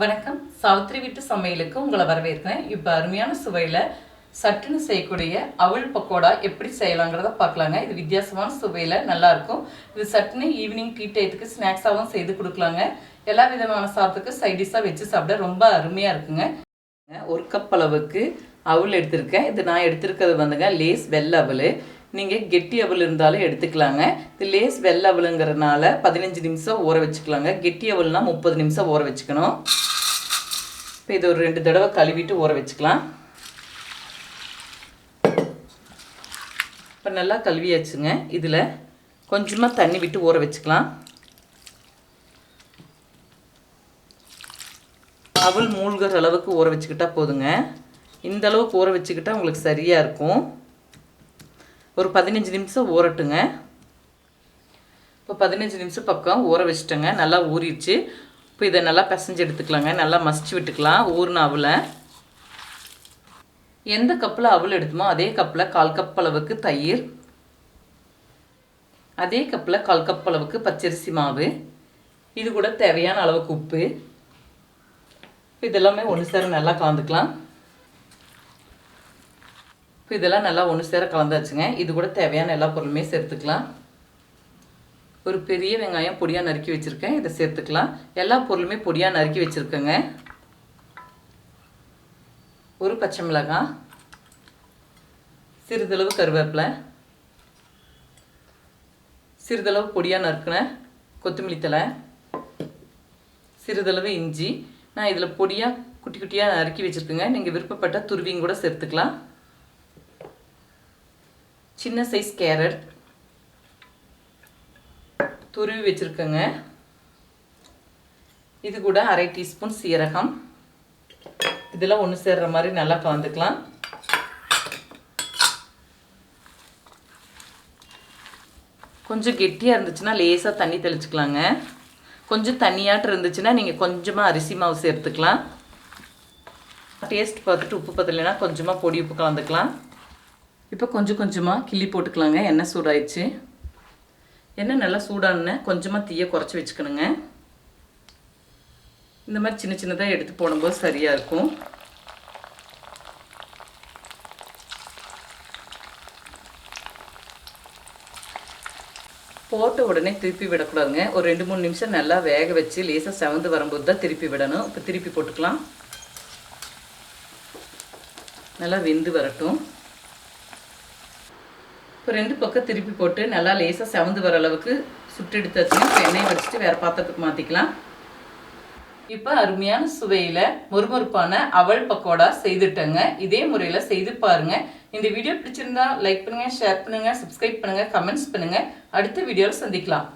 வணக்கம். சாவித்திரி வீட்டு சமையலுக்கு உங்களை வரவேற்கிறேன். இப்போ அருமையான சுவையில் சட்டுன்னு செய்யக்கூடிய அவல் பக்கோடா எப்படி செய்யலாங்கிறத பார்க்கலாங்க. இது வித்தியாசமான சுவையில் நல்லாயிருக்கும். இது சட்டுன்னு ஈவினிங் டீ டைத்துக்கு ஸ்நாக்ஸாகவும் செய்து கொடுக்கலாங்க. எல்லா விதமான சாதத்துக்கு சைடிஷாக வச்சு சாப்பிட ரொம்ப அருமையாக இருக்குங்க. 1 கப் அளவுக்கு அவல் எடுத்திருக்கேன். இது நான் எடுத்திருக்கிறது வந்துங்க லேஸ் வெள்ளை அவல். நீங்கள் கெட்டி அவல் இருந்தாலும் எடுத்துக்கலாங்க. இது லேஸ் வெள்ளை அவலுங்கிறதுனால 15 நிமிஷம் ஊற வச்சுக்கலாங்க. கெட்டி அவல்னா 30 நிமிஷம் ஊற வச்சுக்கணும். இப்போ இது ஒரு 2 தடவை கழுவிட்டு ஊற வச்சுக்கலாம். இப்போ நல்லா கழுவியாச்சுங்க. இதில் கொஞ்சமாக தண்ணி விட்டு ஊற வச்சுக்கலாம். அவல் மூழ்கிற அளவுக்கு ஊற வச்சுக்கிட்டா போதுங்க. இந்த அளவுக்கு ஊற வச்சுக்கிட்டா உங்களுக்கு சரியாக இருக்கும். ஒரு 15 நிமிஷம் ஊறட்டுங்க. இப்போ 15 நிமிஷம் பக்கம் ஊற வச்சுட்டேங்க. நல்லா ஊறிடுச்சு. இப்போ இதை நல்லா பிசைஞ்சு எடுத்துக்கலாங்க. நல்லா மசிச்சு விட்டுக்கலாம் ஊறின அவலை. எந்த கப்பில் அவல் எடுத்துமோ அதே கப்பில் 1/4 கப் அளவுக்கு தயிர், அதே கப்பில் 1/4 கப் அளவுக்கு பச்சரிசி மாவு, இது கூட தேவையான அளவுக்கு உப்பு. இதெல்லாமே ஒன்று சேர நல்லா கலந்துக்கலாம். இப்போ இதெல்லாம் நல்லா ஒன்று சேர கலந்தாச்சுங்க. இது கூட தேவையான எல்லா பொருளுமே சேர்த்துக்கலாம். ஒரு பெரிய வெங்காயம் பொடியாக நறுக்கி வச்சுருக்கேன், இதை சேர்த்துக்கலாம். எல்லா பொருளுமே பொடியாக நறுக்கி வச்சுருக்கேங்க. ஒரு பச்சை மிளகாய், சிறிதளவு கருவேப்பிலை, சிறிதளவு பொடியாக நறுக்கின கொத்தமல்லி தழை, சிறிதளவு இஞ்சி. நான் இதில் பொடியாக குட்டி குட்டியாக நறுக்கி வச்சுருக்கேங்க. நீங்கள் விருப்பப்பட்ட துருவியும் கூட சேர்த்துக்கலாம். சின்ன சைஸ் கேரட் துருவி வச்சுருக்கேங்க. இது கூட 1/2 டீஸ்பூன் சீரகம். இதெல்லாம் ஒன்று சேர்ற மாதிரி நல்லா கலந்துக்கலாம். கொஞ்சம் கெட்டியாக இருந்துச்சுன்னா லேசாக தண்ணி தெளிச்சுக்கலாங்க. கொஞ்சம் தண்ணியாட்டு இருந்துச்சுன்னா நீங்கள் கொஞ்சமாக அரிசி மாவு சேர்த்துக்கலாம். டேஸ்ட் பார்த்துட்டு உப்பு பத்தலைன்னா கொஞ்சமாக பொடி உப்பு கலந்துக்கலாம். இப்போ கொஞ்சம் கொஞ்சமாக கிள்ளி போட்டுக்கலாங்க. எண்ணெய் சூடாயிடுச்சு. எண்ணெய் நல்லா சூடான கொஞ்சமாக தீயை குறைச்சி வச்சுக்கணுங்க. இந்த மாதிரி சின்ன சின்னதாக எடுத்து போடும்போது சரியாக இருக்கும். போட்ட உடனே திருப்பி விடக்கூடாதுங்க. ஒரு 2-3 நிமிஷம் நல்லா வேக வச்சு லேசாக செவந்து வரும்போது தான் திருப்பி விடணும். இப்போ திருப்பி போட்டுக்கலாம். நல்லா வெந்து வரட்டும். இப்போ 2 பக்கம் திருப்பி போட்டு நல்லா லேசாக செவந்து வர அளவுக்கு சுட்டு எடுத்தாச்சுன்னா இப்போ எண்ணெய் வச்சுட்டு வேறு பாத்திரத்துக்கு மாற்றிக்கலாம். இப்போ அருமையான சுவையில் மொறுமொறுப்பான அவல் பக்கோடா செய்துட்டேங்க. இதே முறையில் செய்து பாருங்கள். இந்த வீடியோ பிடிச்சிருந்தா லைக் பண்ணுங்கள், ஷேர் பண்ணுங்கள், சப்ஸ்கிரைப் பண்ணுங்கள், கமெண்ட்ஸ் பண்ணுங்கள். அடுத்த வீடியோவில் சந்திக்கலாம்.